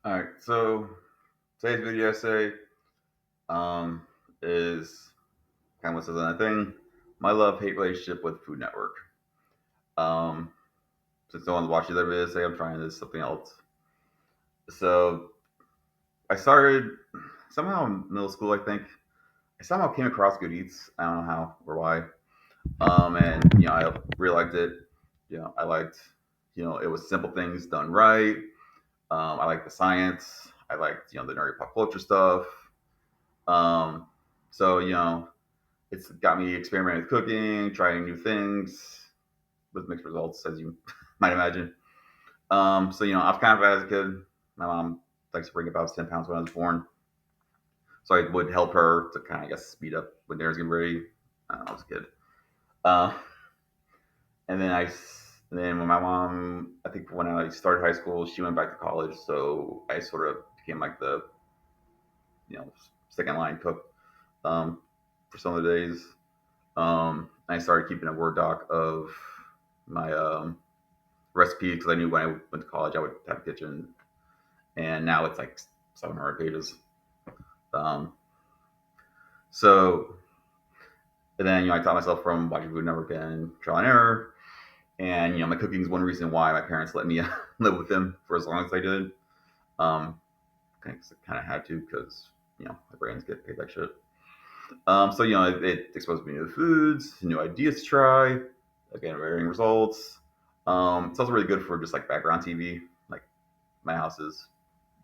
All right, so today's video essay is kind of what says on that thing. My love-hate relationship with Food Network. Um, since no one's watching that video essay, I'm trying this something else. So I started somehow in middle school, I think. I somehow came across Good Eats. I don't know how or why. And I really liked it. I liked, it was simple things done right. I liked the science. I liked, the nerdy pop culture stuff. Um, so it's got me experimenting with cooking, trying new things with mixed results, as you might imagine. I was kind of as a kid. My mom likes to bring up I was 10 pounds when I was born, so I would help her to kind of, I guess, speed up when dinner's getting ready. I was a kid. Uh, and then when my mom, I think when I started high school, she went back to college, so I sort of became like the second line cook for some of the days. I started keeping a Word doc of my recipes because I knew when I went to college I would have a kitchen, and now it's like 700 pages. Um, so and then I taught myself from watching Food Network and trial and error, and my cooking is one reason why my parents let me live with them for as long as I did. Um, I kind of had to because my brains get paid like shit. It exposed me to new foods, new ideas to try, again, varying results. It's also really good for just like background TV. Like my house is,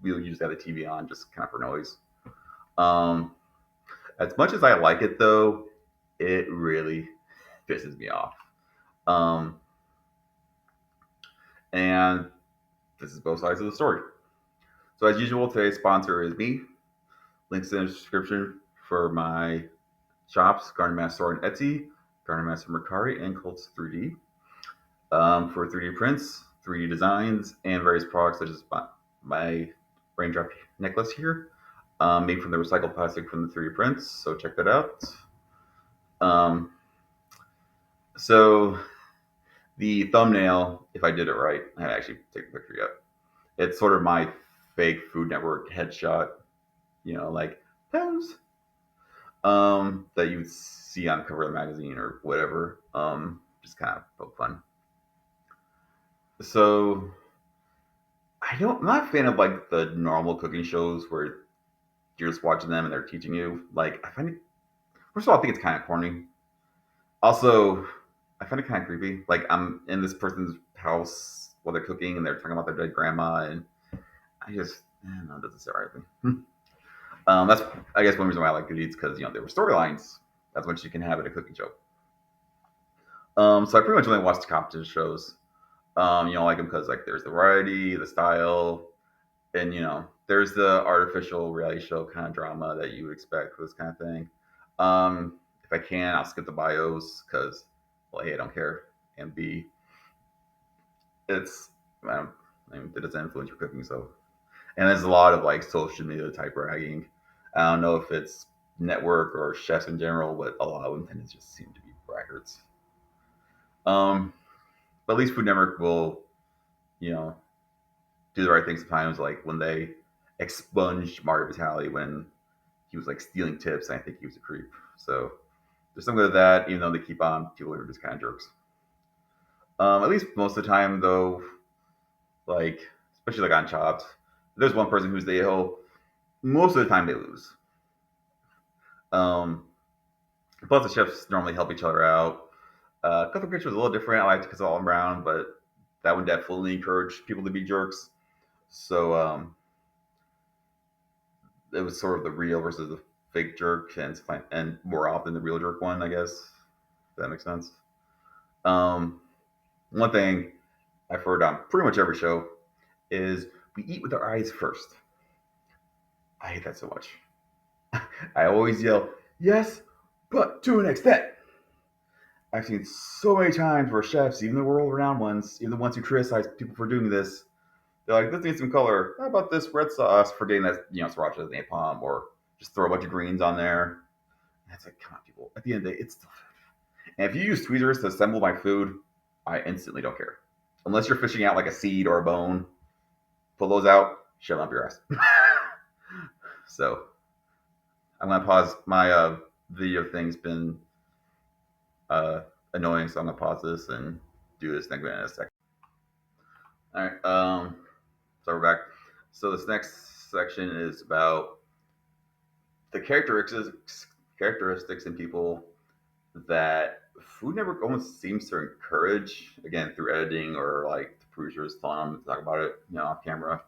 we usually have the TV on just kind of for noise. Um, as much as I like it though, it really pisses me off. Um, and this is both sides of the story. So as usual, today's sponsor is me. Links in the description for my shops, Garden Master Store and Etsy, Garden Master Mercari, and Colts 3D. For 3D prints, 3D designs, and various products such as my raindrop necklace here, made from the recycled plastic from the 3D prints. So check that out. Um, so the thumbnail, if I did it right, I haven't actually taken a picture yet. It's sort of my fake Food Network headshot, like pose, that you would see on the cover of the magazine or whatever. Just kind of poke fun. So I'm not a fan of like the normal cooking shows where you're just watching them and they're teaching you. Like I find it, first of all, I think it's kind of corny. Also, I find it kind of creepy. Like I'm in this person's house while they're cooking and they're talking about their dead grandma, and no, it doesn't sit right with me. That's I guess one reason why I like Good Eats because there were storylines. That's what you can have at a cooking show. So I pretty much only watch the competition shows. I like them because like there's the variety, the style, and there's the artificial reality show kind of drama that you would expect for this kind of thing. If I can, I'll skip the bios because, well, A, I don't care, and B, it's it doesn't influence your cooking. So, and there's a lot of like social media type bragging. I don't know if it's network or chefs in general, but a lot of them tend to just seem to be braggarts. Um, but at least Food Network will, you know, do the right thing sometimes. Like when they expunged Mario Vitale when he was like stealing tips, and I think he was a creep. So there's some good of that, even though they keep on people who are just kind of jerks. At least most of the time, though, like especially like on Chopped, there's one person who's the a-hole. Most of the time, they lose. Um, Plus, the chefs normally help each other out. Cutthroat Kitchen was a little different. I liked it because all around, but that would definitely encourage people to be jerks. So it was sort of the real versus the fake jerk, and more often the real jerk one, I guess. If that makes sense. Um, One thing I've heard on pretty much every show is we eat with our eyes first. I hate that so much. I always yell, yes, but to an extent. I've seen so many times where chefs, even the world renowned ones, even the ones who criticize people for doing this, they're like, this needs some color. How about this red sauce for getting that, sriracha napalm, or just throw a bunch of greens on there. And it's like, come on, people. At the end of the day, it's still food. And if you use tweezers to assemble my food, I instantly don't care. Unless you're fishing out like a seed or a bone, pull those out, shove up your ass. So I'm gonna pause. My video thing's been uh, annoying, so I'm gonna pause this and do this next minute in a second. All right. So we're back. So this next section is about the characteristics in people that Food Network almost seems to encourage, again through editing or like the producers telling them to talk about it, off camera.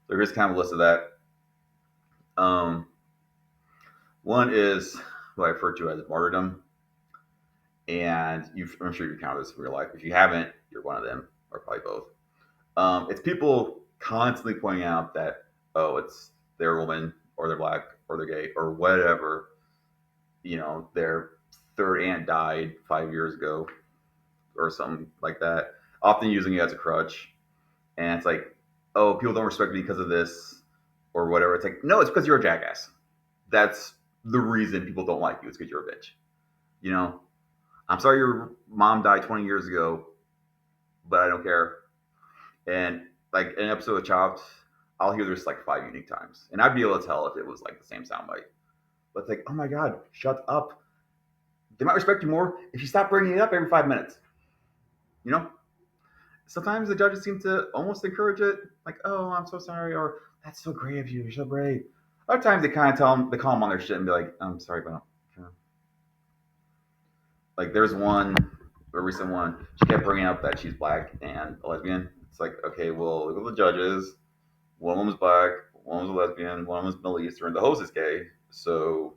So here's kind of a list of that. Um, One is what I refer to as martyrdom, and I'm sure you encountered this in real life. If you haven't, you're one of them, or probably both. It's people constantly pointing out that, oh, it's they're a woman, or they're black, or they're gay, or whatever. Their third aunt died 5 years ago, or something like that. Often using it as a crutch, and it's like, oh, people don't respect me because of this, or whatever. It's like, no, it's because you're a jackass. That's the reason people don't like you. It's because you're a bitch. You know, I'm sorry your mom died 20 years ago, but I don't care. And like in an episode of Chopped, I'll hear this like 5 unique times, and I'd be able to tell if it was like the same soundbite. But it's like, oh my god, shut up. They might respect you more if you stop bringing it up every 5 minutes. You know, sometimes the judges seem to almost encourage it, like, oh, I'm so sorry, or that's so great of you, you're so brave. Other times they kind of they call them on their shit and be like, I'm sorry, but like there's a recent one, she kept bringing up that she's black and a lesbian. It's like, okay, well, look at the judges. One woman's black, one was a lesbian, one was Middle Eastern, the host is gay. So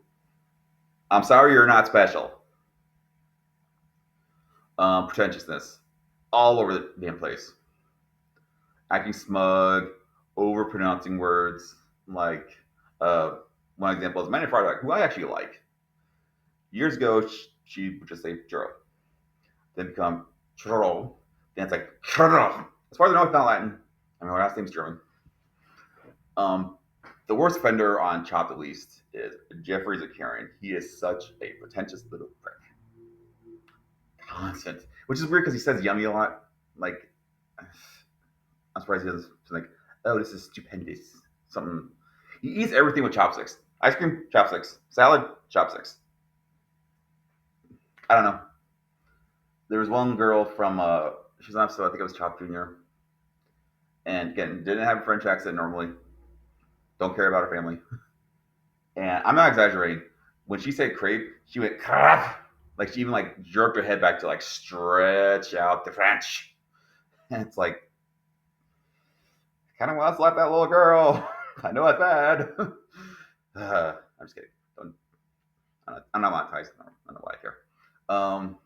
I'm sorry you're not special. Pretentiousness all over the damn place. Acting smug, over pronouncing words. Like one example is Manny Fardock, who I actually like. Years ago, she would just say churro, then become churro. Then it's like churro. As far as I know, it's not Latin. I mean, her last name's German. Um, the worst offender on Chopped, at least, is Jeffrey Zakarian. He is such a pretentious little prick. Constant. Which is weird because he says yummy a lot. Like, I'm surprised he doesn't like, oh, this is stupendous. Something. He eats everything with chopsticks. Ice cream, chopsticks. Salad, chopsticks. I don't know. There was one girl from, she was on episode, I think it was Chop Jr. And again, didn't have a French accent normally. Don't care about her family. And I'm not exaggerating. When she said crepe, she went crepe. Like she even like jerked her head back to like stretch out the French. And it's like, kind of want to slap that little girl. I know it's bad. I'm just kidding. I'm not monetized. I don't know why I care. Um,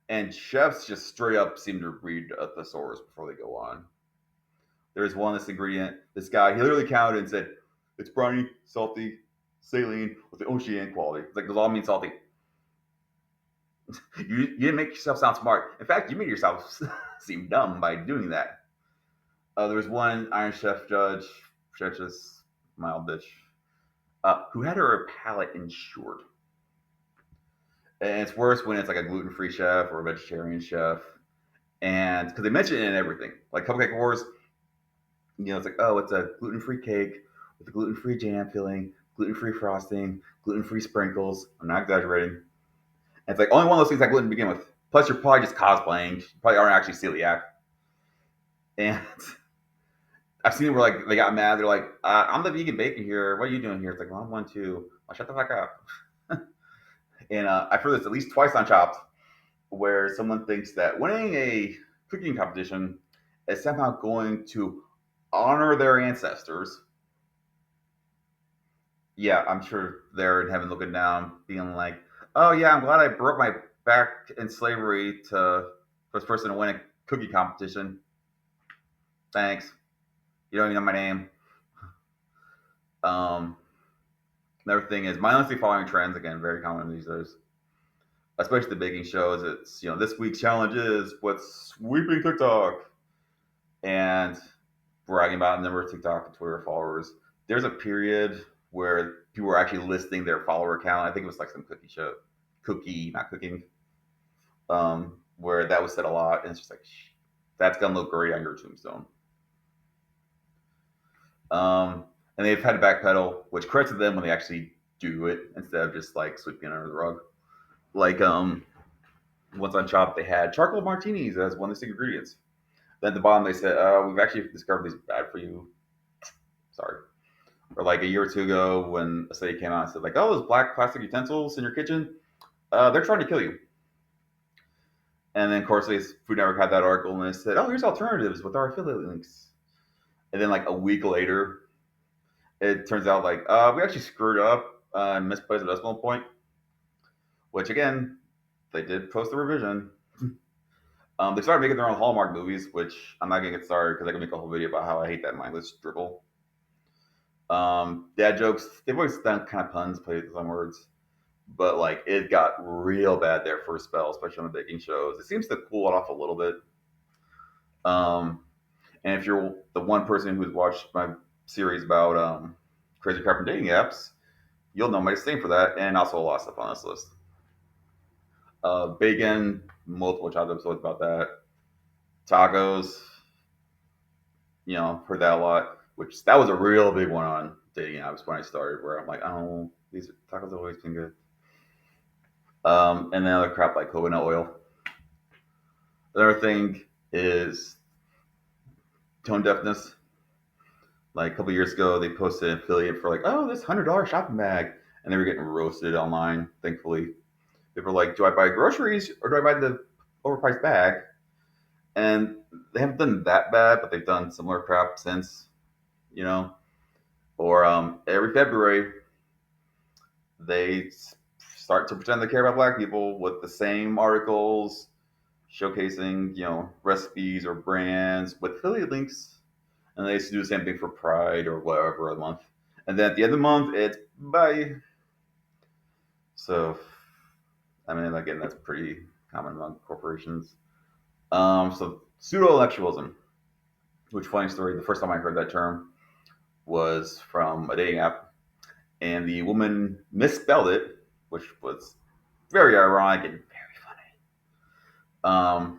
and chefs just straight up seem to read a thesaurus before they go on. There's one, this ingredient. This guy, he literally counted and said, it's briny, salty, saline with the ocean quality. It's like, those all mean salty. You didn't make yourself sound smart. In fact, you made yourself seem dumb by doing that. There was one Iron Chef judge, this mild bitch, who had her palate insured. And it's worse when it's like a gluten-free chef or a vegetarian chef. And because they mention it in everything. Like Cupcake Wars, it's like, oh, it's a gluten-free cake with a gluten-free jam filling, gluten-free frosting, gluten-free sprinkles. I'm not exaggerating. And it's like only one of those things that gluten to begin with. Plus, you're probably just cosplaying. You probably aren't actually celiac. And I've seen it where like they got mad. They're like, "I'm the vegan baker here. What are you doing here?" It's like, "Well, I'm one too." Well, shut the fuck up. And I've heard this at least twice on Chopped, where someone thinks that winning a cooking competition is somehow going to honor their ancestors. Yeah, I'm sure they're in heaven looking down, being like, "Oh yeah, I'm glad I broke my back in slavery to first person to win a cookie competition. Thanks. You don't even know my name." Um, Another thing is mindlessly following trends. Again, very common these days, especially the baking shows. It's this week's challenge is what's sweeping TikTok, and bragging about a number of TikTok and Twitter followers. There's a period where people were actually listing their follower count. I think it was like some cookie, not cooking, where that was said a lot, and it's just like, that's gonna look great on your tombstone. Um, and they've had to backpedal, which credits to them when they actually do it instead of just like sweeping it under the rug. Like once on Chopped, they had charcoal martinis as one of the secret ingredients. Then at the bottom they said, "We've actually discovered these are bad for you. Sorry." Or like a year or two ago, when a study came out and said, like, "Oh, those black plastic utensils in your kitchen, they're trying to kill you." And then, of course, Food Network had that article and they said, "Oh, here's alternatives with our affiliate links." And then, like a week later, it turns out like we actually screwed up and misplaced the decimal point. Which again, they did post a revision. They started making their own Hallmark movies, which I'm not gonna get started because I can make a whole video about how I hate that mindless dribble. Dad jokes, they've always done kind of puns, played with some words, but like it got real bad there for a spell, especially on the baking shows. It seems to cool it off a little bit. Um, and if you're the one person who's watched my series about crazy crap and dating apps, you'll know my disdain for that, and also a lot of stuff on this list. Bacon, multiple child episodes about that. Tacos, heard that a lot. Which that was a real big one on dating apps when I started, where I'm like, oh, these tacos have always been good. And then other crap like coconut oil. Another thing is tone deafness. Like a couple years ago, they posted an affiliate for like, oh, this $100 shopping bag, and they were getting roasted online. Thankfully, people were like, do I buy groceries or do I buy the overpriced bag? And they haven't done that bad, but they've done similar crap since, you know. Or every February, they start to pretend they care about Black people with the same articles showcasing, recipes or brands with affiliate links. And they used to do the same thing for Pride or whatever a month. And then at the end of the month, it's bye. So, I mean, again, that's pretty common among corporations. So pseudo intellectualism, which funny story, the first time I heard that term was from a dating app, and the woman misspelled it, which was very ironic and very funny.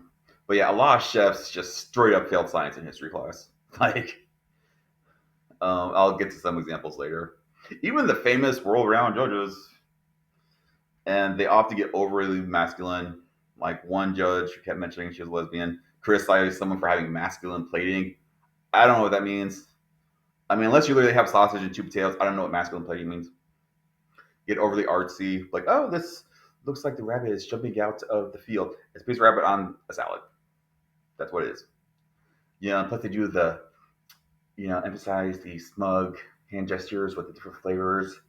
But yeah, a lot of chefs just straight up failed science and history class. Like, I'll get to some examples later. Even the famous world-renowned judges, and they often get overly masculine. Like one judge who kept mentioning she was a lesbian criticized someone for having masculine plating. I don't know what that means. I mean, unless you literally have sausage and two potatoes, I don't know what masculine plating means. Get overly artsy, like, oh, this looks like the rabbit is jumping out of the field. It's a piece of rabbit on a salad. That's what it is. Plus they do the, emphasize the smug hand gestures with the different flavors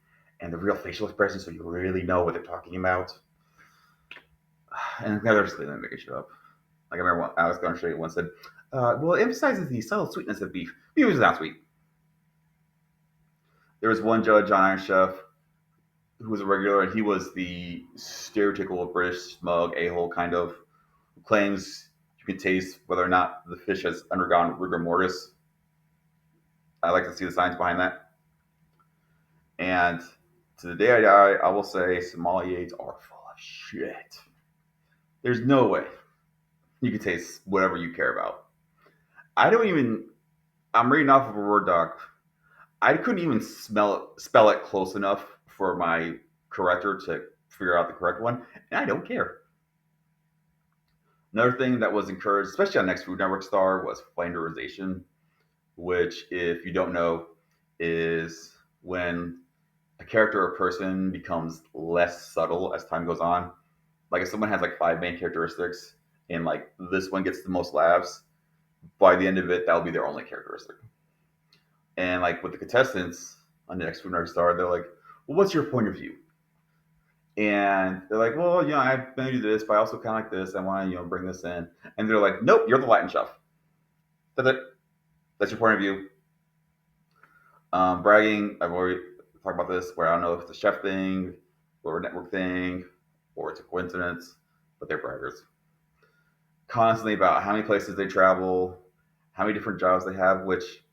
and the real facial expressions so you really know what they're talking about. And they're just making shit up. Like I remember when Alex going straight once said, well, it emphasizes the subtle sweetness of beef. Beef is not sweet. There was one judge on Iron Chef who was a regular, and he was the stereotypical British smug a-hole kind of, who claims you can taste whether or not the fish has undergone rigor mortis. I like to see the science behind that. And to the day I die, I will say sommeliers are full of shit. There's no way you can taste whatever you care about. I don't even. I'm reading off of a Word doc. I couldn't even spell it close enough for my corrector to figure out the correct one, and I don't care. Another thing that was encouraged, especially on Next Food Network Star, was flanderization, which, if you don't know, is when a character or person becomes less subtle as time goes on. Like if someone has like five main characteristics and like this one gets the most laughs, by the end of it, that'll be their only characteristic. And like with the contestants on the Next Food Network Star, they're like, well, what's your point of view? And they're like, well, I've been to do this, but I also kind of like this. I want to, bring this in. And they're like, nope, you're the Latin chef. That's it. That's your point of view. Bragging, I've already talked about this, where I don't know if it's a chef thing or a network thing or it's a coincidence, but they're braggers. Constantly about how many places they travel, how many different jobs they have, which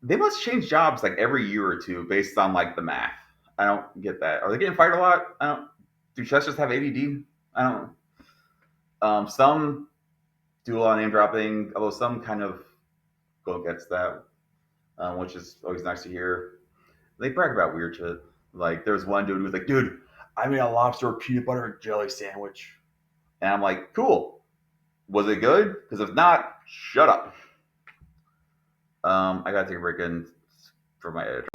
they must change jobs like every year or two based on like the math. I don't get that. Are they getting fired a lot? I don't. Do chefs just have ADD? I don't. Some do a lot of name dropping, although some kind of go against that. which is always nice to hear. They brag about weird shit. Like there's one dude who was like, "Dude, I made a lobster peanut butter and jelly sandwich," and I'm like, "Cool. Was it good? Because if not, shut up." I gotta take a break in for my editor.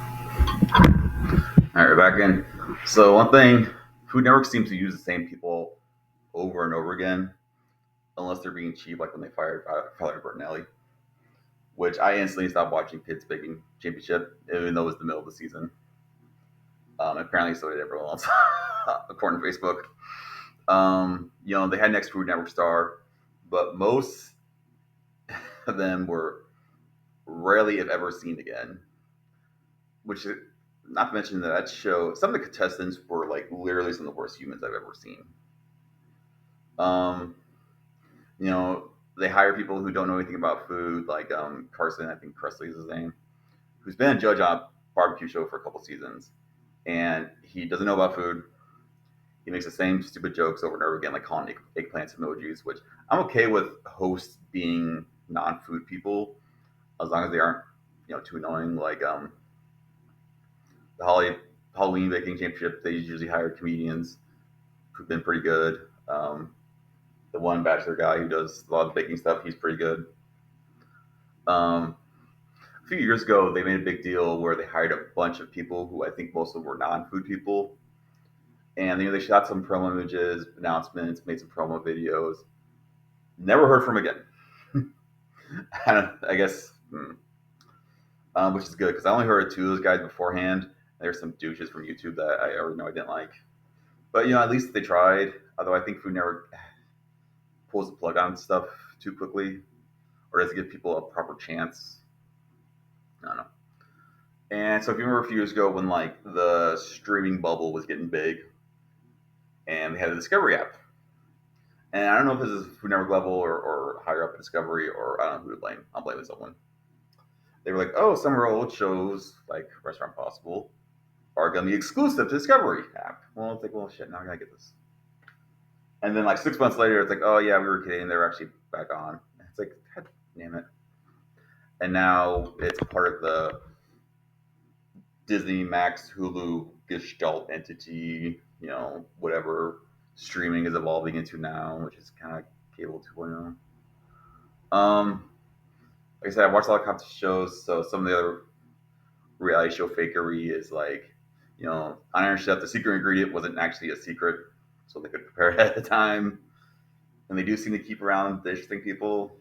All right, back in. So one thing, Food Network seems to use the same people over and over again, unless they're being cheap, like when they fired Tyler Bertinelli, which I instantly stopped watching Kids Baking Championship, even though it was the middle of the season. Apparently, so did everyone else, according to Facebook. They had next Food Network star, but most of them were rarely, if ever, seen again. Which, not to mention that show, some of the contestants were like literally some of the worst humans I've ever seen. Um, they hire people who don't know anything about food, like Carson, I think Presley is his name, who's been a judge on a barbecue show for a couple seasons, and he doesn't know about food. He makes the same stupid jokes over and over again, like calling eggplants emojis, which I'm okay with hosts being non-food people as long as they aren't, too annoying. Like the Halloween baking championship, they usually hire comedians who've been pretty good. The one bachelor guy who does a lot of baking stuff, he's pretty good. Um, a few years ago, they made a big deal where they hired a bunch of people who I think most of them were non-food people, and they shot some promo images, announcements, made some promo videos. Never heard from again. I guess, which is good because I only heard of two of those guys beforehand. There's some douches from YouTube that I already know I didn't like, but at least they tried. Although I think Food Network pulls the plug on stuff too quickly, or does it give people a proper chance? I don't know. And so if you remember a few years ago when like the streaming bubble was getting big, and they had the Discovery app, and I don't know if this is Food Network level or higher up in Discovery, or I don't know who to blame. I'm blaming someone. They were like, "Oh, some of our old shows like Restaurant Possible are going to be exclusive to Discovery app." Well, it's like, well, shit, now I gotta get this. And then like 6 months later, it's like, "Oh yeah, we were kidding. They're actually back on." It's like, God damn it! And now it's part of the Disney Max Hulu Gestalt entity. Whatever streaming is evolving into now, which is kind of cable 2.0. Like I said, I watched a lot of competition shows, so some of the other reality show fakery is like, Iron Chef, the secret ingredient wasn't actually a secret, so they could prepare it at the time. And they do seem to keep around the interesting people.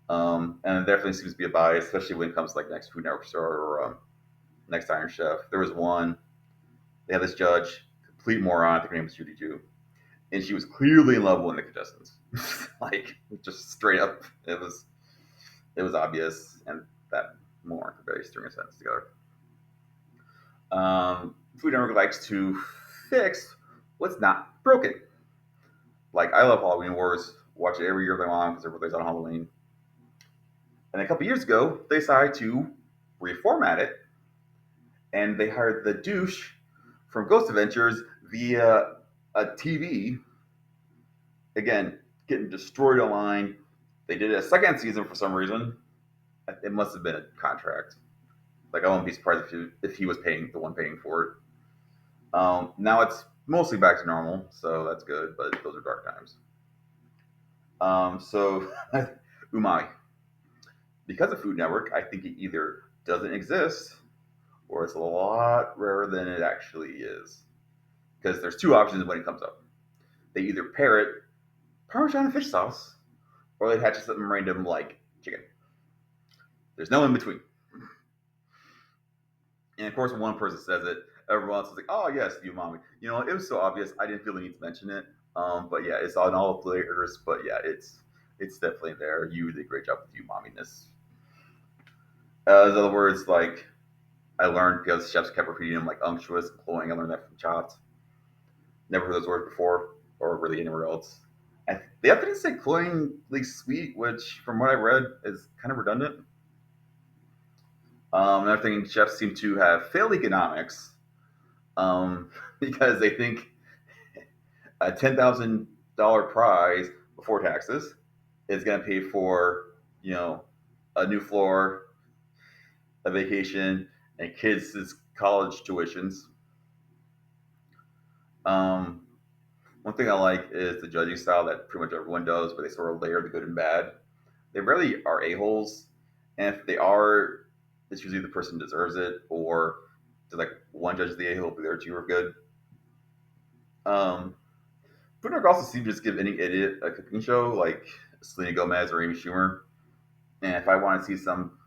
And it definitely seems to be a bias, especially when it comes to like next Food Network Star or next Iron Chef. There was one, they had this judge, complete moron, I think her name was Judy Jew, and she was clearly in love with one of the contestants. Like, just straight up, it was obvious, and that moron could barely string a sentence together. Food Network likes to fix what's not broken. Like I love Halloween Wars. Watch it every year if I want because everybody's on Halloween. And a couple years ago, they decided to reformat it, and they hired the douche from Ghost Adventures via a TV. Again, getting destroyed online. They did a second season for some reason. It must have been a contract. Like I wouldn't be surprised if he was paying the one paying for it. Now it's mostly back to normal, so that's good. But those are dark times. So umami, because of Food Network, I think it either doesn't exist or it's a lot rarer than it actually is. Because there's two options when it comes up. They either pair it Parmesan and fish sauce, or they hatch something random like chicken. There's no in between. And of course, when one person says it, everyone else is like, "Oh yes, the umami." It was so obvious. I didn't feel the need to mention it. But yeah, it's on all flavors. But yeah, it's definitely there. You did a great job with the umaminess. In other words, like I learned because chefs kept repeating them like unctuous, cloying. I learned that from Chopped. Never heard those words before, or really anywhere else. And they have to say cloyingly sweet, which from what I read is kind of redundant. Another thing, chefs seem to have failed economics because they think a $10,000 prize before taxes is going to pay for, a new floor, a vacation, and kids' college tuitions. Um, One thing I like is the judging style that pretty much everyone does, where they sort of layer the good and bad. They rarely are a-holes, and if they are, it's usually the person who deserves it, or there's like one judge is the a-hole, but the other two are good. Um, FoodNetwork also seems to just give any idiot a cooking show, like Selena Gomez or Amy Schumer. And if I want to see some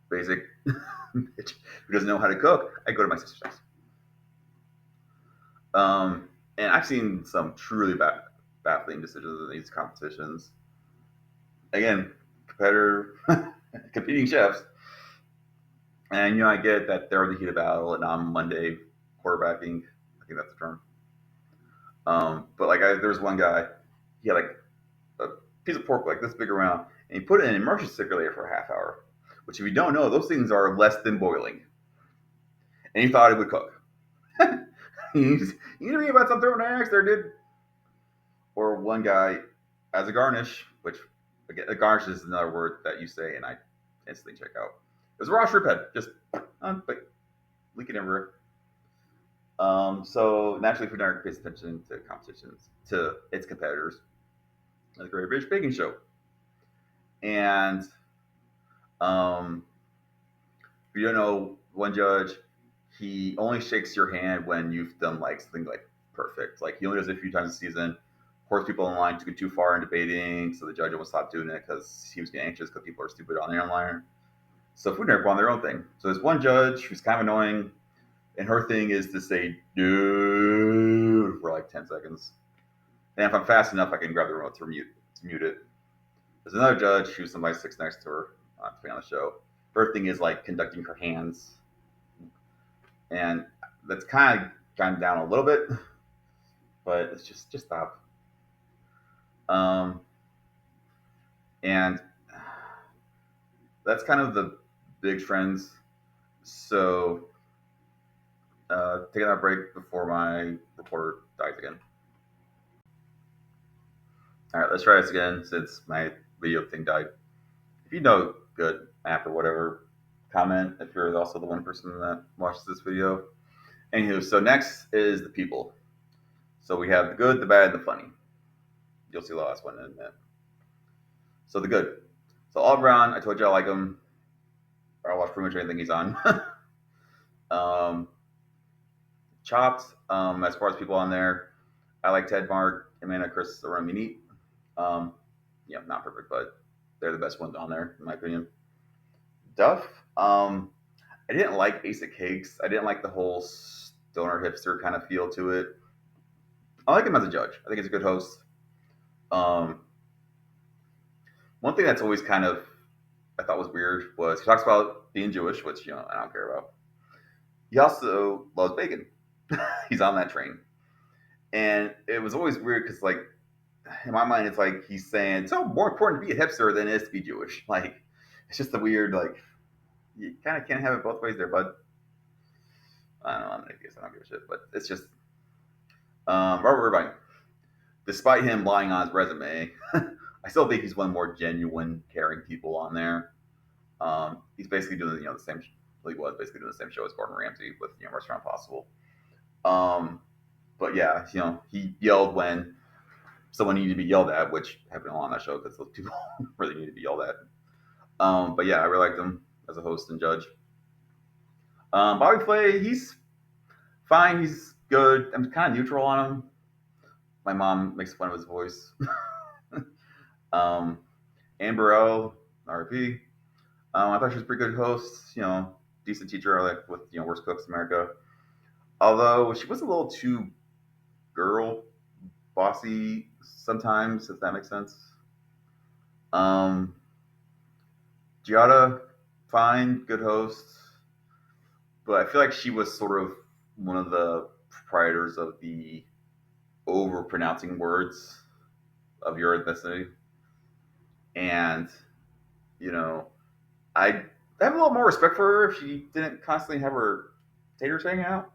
basic bitch who doesn't know how to cook, I go to my sister's house. And I've seen some truly baffling decisions in these competitions. Again, competitor competing chefs, and I get that they're in the heat of battle, and on Monday quarterbacking. I think that's the term. But like, there was one guy, he had like a piece of pork like this big around, and he put it in an immersion circulator for a half hour. Which, if you don't know, those things are less than boiling, and he thought it would cook. You need to read about some throwing eggs there, dude. Or one guy as a garnish, which again, a garnish is another word that you say, and I instantly check out. It was a raw shrimp head, just like leaking everywhere. So naturally, FoodNetwork pays attention to competitions, to its competitors, the Great British Baking Show, and if you don't know, one judge, he only shakes your hand when you've done like something like perfect. Like he only does it a few times a season. Of course, people online took it too far in debating, so the judge almost stopped doing it because he was getting anxious because people are stupid on the online. So Food Network won their own thing. So there's one judge who's kind of annoying, and her thing is to say "dude" for like 10 seconds. And if I'm fast enough, I can grab the remote to mute it. There's another judge who's somebody sits next to her, depending on the show. Her thing is like conducting her hands, and that's kind of gone down a little bit, but it's just stop. Um, and that's kind of the big trends. So, taking that break before my recorder dies again. All right, let's try this again since my video thing died. If you know good app or whatever, comment if you're also the one person that watches this video. Anywho, so next is the people. So we have the good, the bad, and the funny. You'll see the last one in a minute. So the good. So all Brown, I told you I like him. I watch pretty much anything he's on. um, Chopped. As far as people on there, I like Ted, Mark, Amanda, Chris, Aramini. Um, yeah, not perfect, but they're the best ones on there in my opinion. Duff. I didn't like Ace of Cakes. I didn't like the whole stoner hipster kind of feel to it. I like him as a judge. I think he's a good host. Um, One thing that's always kind of I thought was weird was he talks about being Jewish, which I don't care about. He also loves bacon. He's on that train, and it was always weird because like in my mind, it's like he's saying it's so more important to be a hipster than it is to be Jewish. Like it's just a weird like you kind of can't have it both ways there, bud. I don't know. I'm an atheist. I don't give a shit, but it's just Robert Irvine. Despite him lying on his resume, I still think he's one of the more genuine, caring people on there. He's basically doing the same. Well, he was basically doing the same show as Gordon Ramsay with Restaurant Possible. Um, but yeah, he yelled when someone needed to be yelled at, which happened a lot on that show because those people really need to be yelled at. But yeah, I really liked him as a host and judge. Bobby Flay, he's fine. He's good. I'm kind of neutral on him. My mom makes fun of his voice. um, Amber O, RP. I thought she was a pretty good host. Decent teacher. I like with Worst Cooks in America. Although she was a little too girl bossy sometimes, if that makes sense. Um, Giada, fine, good host, but I feel like she was sort of one of the proprietors of the over pronouncing words of your ethnicity, and you know, I have a little more respect for her if she didn't constantly have her taters hanging out.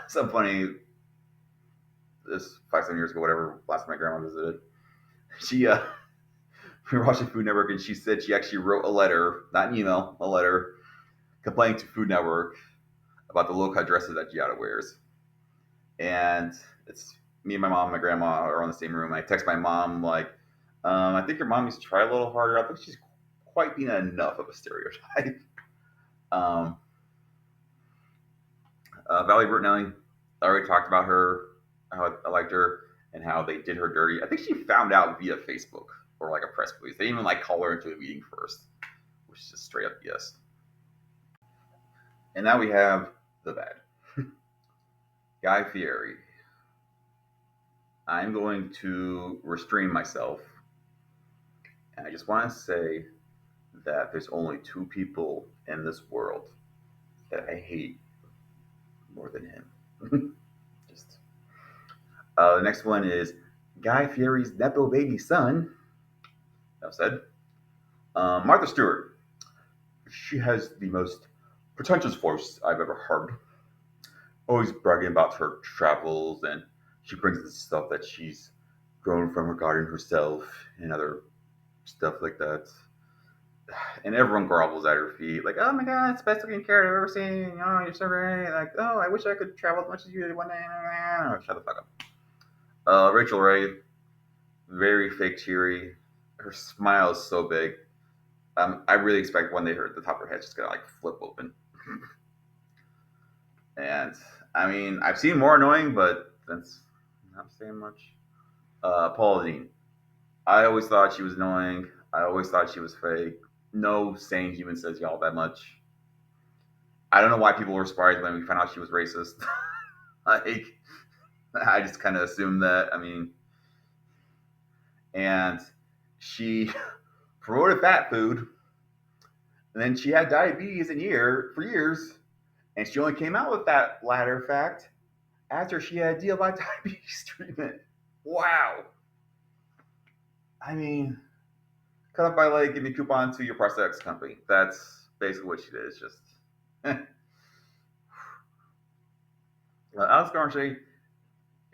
Some funny. This 5 7 years ago, whatever. Last time my grandma visited, she We were watching Food Network, and she said she actually wrote a letter, not an email, a letter, complaining to Food Network about the low cut dresses that Giada wears. And it's me and my mom and my grandma are on the same room. I text my mom like, I think your mom needs to try a little harder. I think she's quite being enough of a stereotype. Um, Valerie Bertinelli, I already talked about her, how I liked her, and how they did her dirty. I think she found out via Facebook or like a press release. They didn't even like call her into a meeting first, which is just straight up yes. And now we have the bad. Guy Fieri. I'm going to restrain myself. And I just want to say that there's only two people in this world that I hate more than him. Just the next one is Guy Fieri's Nepo baby son. Enough said. Martha Stewart. She has the most pretentious voice I've ever heard. Always bragging about her travels, and she brings the stuff that she's grown from regarding herself and other stuff like that. And everyone grovels at her feet, like, "Oh my God, it's the best looking carrot I've ever seen. Oh, you're so great. Like, oh, I wish I could travel as much as you did one day." Oh, shut the fuck up. Rachel Ray, very fake cheery. Her smile is so big. I really expect one day her the top of her head's just gonna like flip open. And I mean, I've seen more annoying, but that's not saying much. Paula Dean. I always thought she was annoying. I always thought she was fake. No sane human says y'all that much. I don't know why people were surprised when we found out she was racist. Like, I just kind of assumed that. I mean, and she promoted fat food, and then she had diabetes for years, and she only came out with that latter fact after she had a deal by diabetes treatment. Wow. I mean, cut off my leg, give me a coupon to your prosthetics company. That's basically what she did. It's just. Alice Garnier,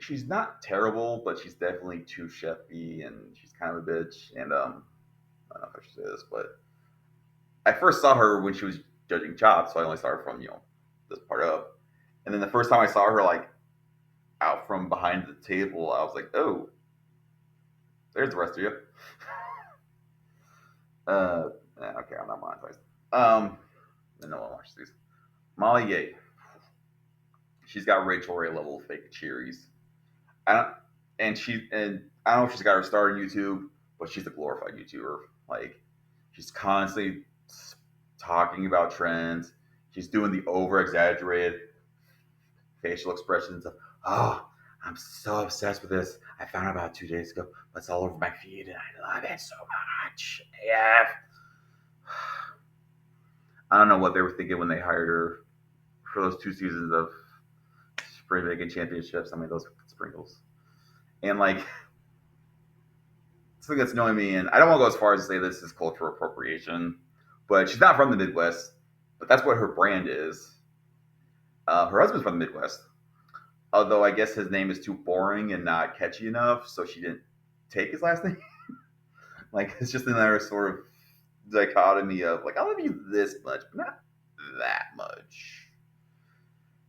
she's not terrible, but she's definitely too chefy, and she's kind of a bitch. And I don't know if I should say this, but I first saw her when she was judging Chopped, so I only saw her from this part up. And then the first time I saw her like out from behind the table, I was like, oh, there's the rest of you. Okay, I'm not monetized. No one watches these. Molly Ye, she's got Rachel Ray level fake cherries. I don't, and I don't know if she's got her start on YouTube, but she's a glorified YouTuber. Like, she's constantly talking about trends. She's doing the over exaggerated facial expressions of, oh, I'm so obsessed with this. I found out about 2 days ago, but it's all over my feed and I love it so much. Yeah. I don't know what they were thinking when they hired her for those 2 seasons of Spring Bacon Championships. I mean, those sprinkles. And like, something that's annoying me, and I don't want to go as far as to say this is cultural appropriation, but she's not from the Midwest, but that's what her brand is. Her husband's from the Midwest, although I guess his name is too boring and not catchy enough, so she didn't take his last name. Like, it's just another sort of dichotomy of like, I love you this much, but not that much.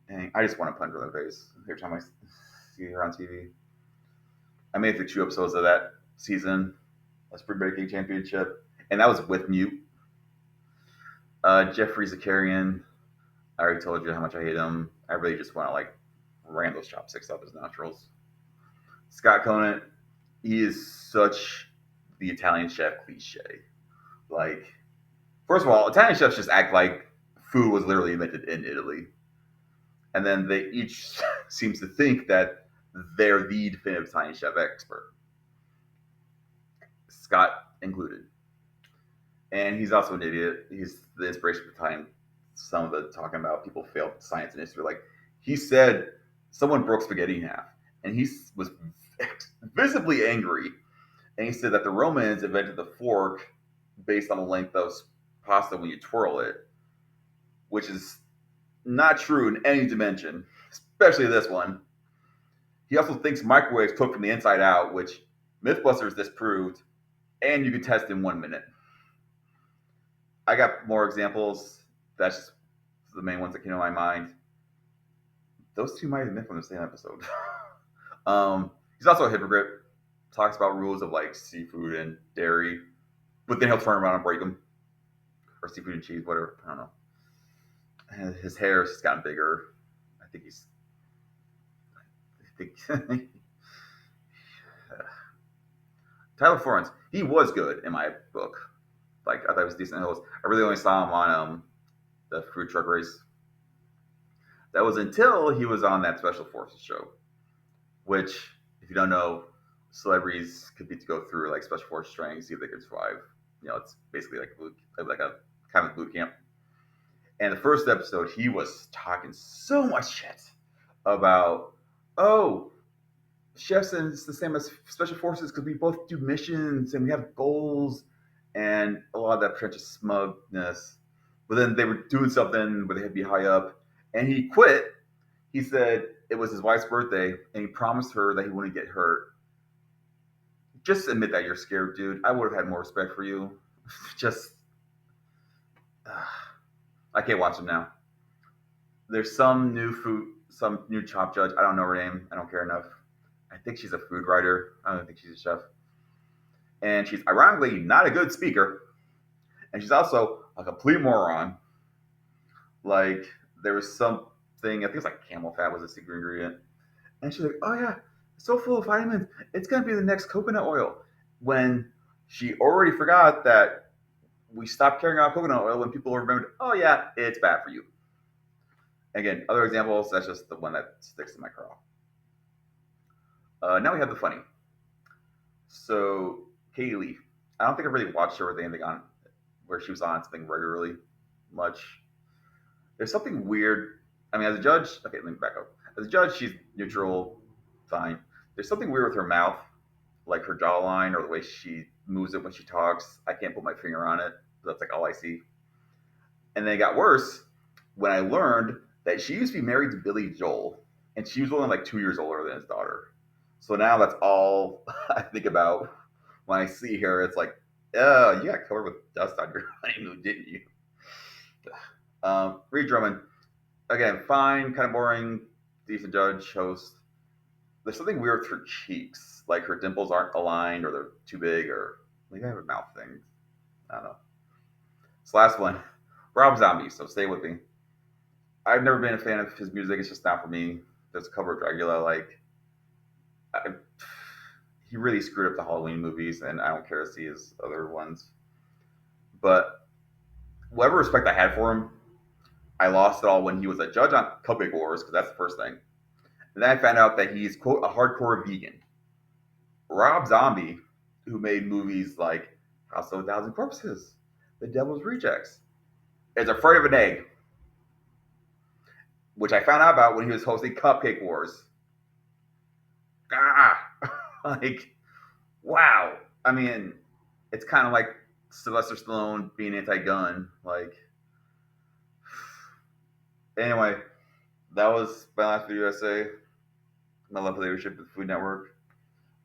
And I just want to punch her in the face every time I see her on TV. I made it through 2 episodes of that season, a Spring Breaking Championship, and that was with mute. Jeffrey Zakarian, I already told you how much I hate him. I really just want to like ram those chopsticks up his nostrils. Scott Conant, he is such the Italian chef cliche. Like, first of all, Italian chefs just act like food was literally invented in Italy, and then they each seems to think that they're the definitive Italian chef expert, Scott included. And he's also an idiot. He's the inspiration behind some of the talking about people failed science and history. Like, he said someone broke spaghetti in half, and he was visibly angry. And he said that the Romans invented the fork based on the length of pasta when you twirl it, which is not true in any dimension, especially this one. He also thinks microwaves cook from the inside out, which Mythbusters disproved. and you can test in 1 minute. I got more examples. That's just the main ones that came to my mind. Those two might have been from the same episode. He's also a hypocrite. Talks about rules of like seafood and dairy, but then he'll turn around and break them, or seafood and cheese, whatever. I don't know. And his hair's just gotten bigger. I think he's. I think Tyler Florence. He was good in my book. Like I thought he was a decent host. I really only saw him on the food truck race. That was until he was on that Special Forces show, which, if you don't know, celebrities compete to go through like Special Forces training, see if they can survive. It's basically like a kind of boot camp. And the first episode, he was talking so much shit about, oh, chefs and it's the same as special forces because we both do missions and we have goals and a lot of that pretentious smugness. But then they were doing something where they had to be high up, and he quit. He said it was his wife's birthday, and he promised her that he wouldn't get hurt. Just admit that you're scared, dude. I would have had more respect for you. Just, I can't watch him now. There's some new chop judge. I don't know her name. I don't care enough. I think she's a food writer. I don't think she's a chef. And she's ironically not a good speaker. And she's also a complete moron. Like, there was something, I think it's like camel fat was a secret ingredient. And she's like, oh yeah, it's so full of vitamins. It's going to be the next coconut oil. When she already forgot that we stopped carrying out coconut oil when people remembered, oh yeah, it's bad for you. Again, other examples, that's just the one that sticks in my craw. Now we have the funny. So, Katie Lee. I don't think I really watched her with anything on where she was on something regularly much. There's something weird. I mean, as a judge, okay, let me back up. As a judge, she's neutral, fine. There's something weird with her mouth, like her jawline or the way she moves it when she talks. I can't put my finger on it. That's like all I see. And then it got worse when I learned that she used to be married to Billy Joel, and she was only like 2 years older than his daughter. So now that's all I think about when I see her. It's like, oh, you got covered with dust on your honeymoon, didn't you? Reed Drummond, again, fine, kind of boring, decent judge, host. There's something weird with her cheeks, like her dimples aren't aligned, or they're too big, or maybe I have a mouth thing. I don't know. This last one, Rob Zombie. So stay with me. I've never been a fan of his music. It's just not for me. There's a cover of Dracula. Like, I, he really screwed up the Halloween movies, and I don't care to see his other ones. But whatever respect I had for him, I lost it all when he was a judge on Cupcake Wars, because that's the first thing. And then I found out that he's, quote, a hardcore vegan. Rob Zombie, who made movies like House of a Thousand Corpses, The Devil's Rejects, is afraid of an egg, which I found out about when he was hosting Cupcake Wars. Ah, like, wow. I mean, it's kind of like Sylvester Stallone being anti-gun. Like, anyway, that was my last video essay. My love for leadership with Food Network.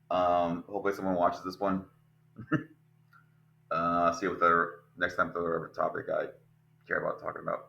Hopefully, someone watches this one. See what the next time the other topic I care about talking about.